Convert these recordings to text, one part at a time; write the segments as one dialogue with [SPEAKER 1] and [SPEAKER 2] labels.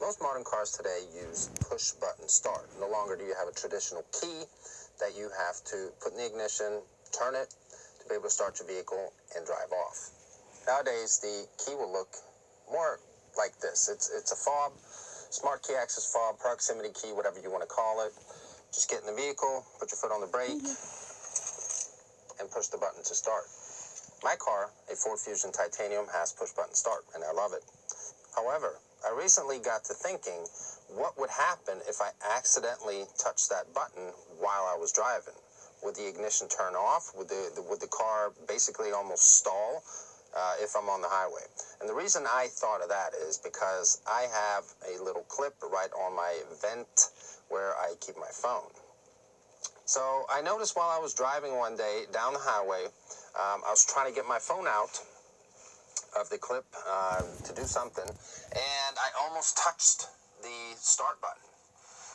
[SPEAKER 1] Most modern cars today use push-button start. No longer do you have a traditional key that you have to put in the ignition, turn it to be able to start your vehicle and drive off. Nowadays, the key will look more like this. It's a fob, smart key access fob, proximity key, whatever you want to call it. Just get in the vehicle, put your foot on the brake, and push the button to start. My car, a Ford Fusion Titanium, has push-button start, and I love it. However, I recently got to thinking, what would happen if I accidentally touched that button while I was driving? Would the ignition turn off? Would the car basically almost stall if I'm on the highway? And the reason I thought of that is because I have a little clip right on my vent where I keep my phone. So I noticed while I was driving one day down the highway, I was trying to get my phone out of the clip to do something, and I almost touched the start button.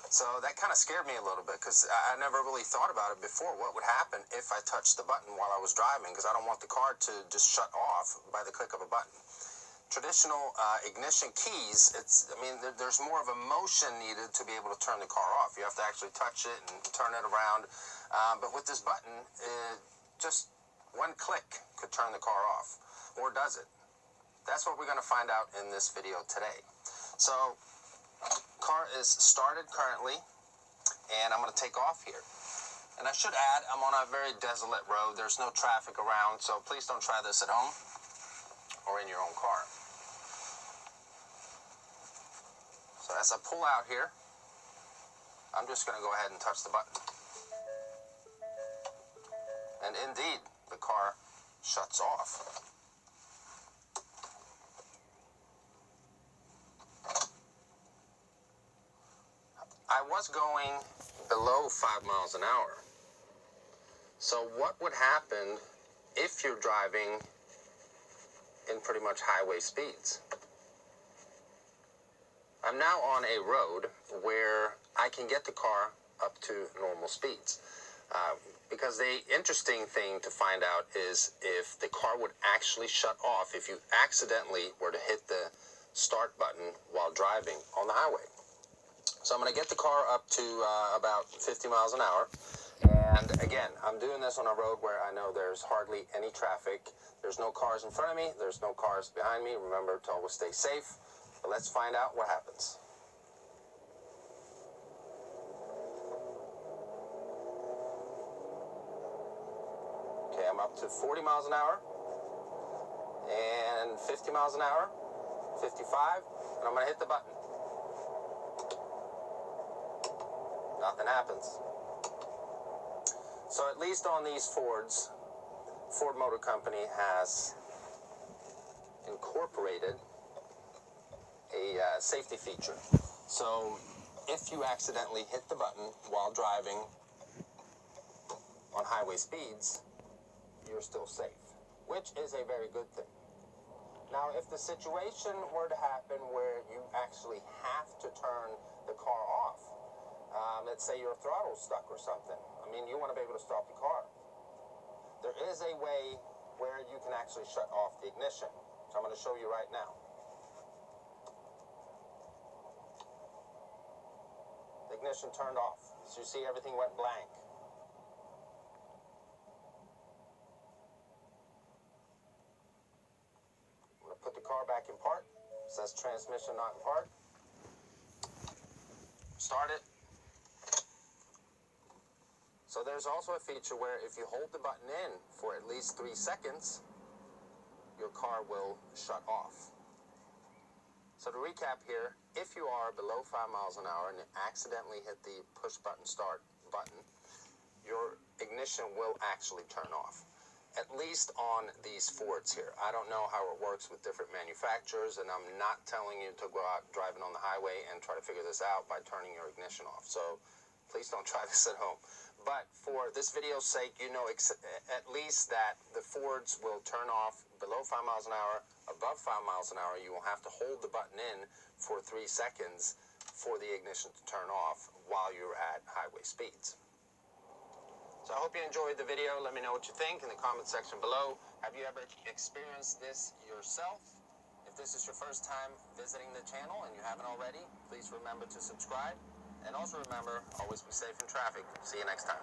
[SPEAKER 1] So that kind of scared me a little bit because I never really thought about it before. What would happen if I touched the button while I was driving? Because I don't want the car to just shut off by the click of a button. Traditional ignition keys, there's more of a motion needed to be able to turn the car off. You have to actually touch it and turn it around. But with this button, just one click could turn the car off. Or does it? That's what we're going to find out in this video today. So, car is started currently, and I'm going to take off here. And I should add, I'm on a very desolate road. There's no traffic around, so please don't try this at home or in your own car. So as I pull out here, I'm just going to go ahead and touch the button. And indeed, the car shuts off. I was going below 5 miles an hour. So what would happen if you're driving in pretty much highway speeds? I'm now on a road where I can get the car up to normal speeds. Because the interesting thing to find out is if the car would actually shut off if you accidentally were to hit the start button while driving on the highway. So I'm going to get the car up to about 50 miles an hour. And again, I'm doing this on a road where I know there's hardly any traffic. There's no cars in front of me. There's no cars behind me. Remember to always stay safe. But let's find out what happens. Okay, I'm up to 40 miles an hour. And 50 miles an hour. 55. And I'm going to hit the button. Nothing happens. So at least on these Fords, Ford Motor Company has incorporated a safety feature. So if you accidentally hit the button while driving on highway speeds, you're still safe, which is a very good thing. Now, if the situation were to happen where you actually have to turn the car off, let's say your throttle's stuck or something. You want to be able to stop the car. There is a way where you can actually shut off the ignition. So I'm going to show you right now. The ignition turned off. So you see everything went blank. I'm going to put the car back in park. It says transmission not in park. Start it. So there's also a feature where if you hold the button in for at least 3 seconds, your car will shut off. So to recap here, if you are below 5 miles an hour and accidentally hit the push button start button, your ignition will actually turn off. At least on these Fords here. I don't know how it works with different manufacturers, and I'm not telling you to go out driving on the highway and try to figure this out by turning your ignition off. So please don't try this at home. But for this video's sake, you know at least that the Fords will turn off below 5 miles an hour. Above 5 miles an hour, you will have to hold the button in for 3 seconds for the ignition to turn off while you're at highway speeds. So I hope you enjoyed the video. Let me know what you think in the comment section below. Have you ever experienced this yourself? If this is your first time visiting the channel and you haven't already, please remember to subscribe. And also remember, always be safe in traffic. See you next time.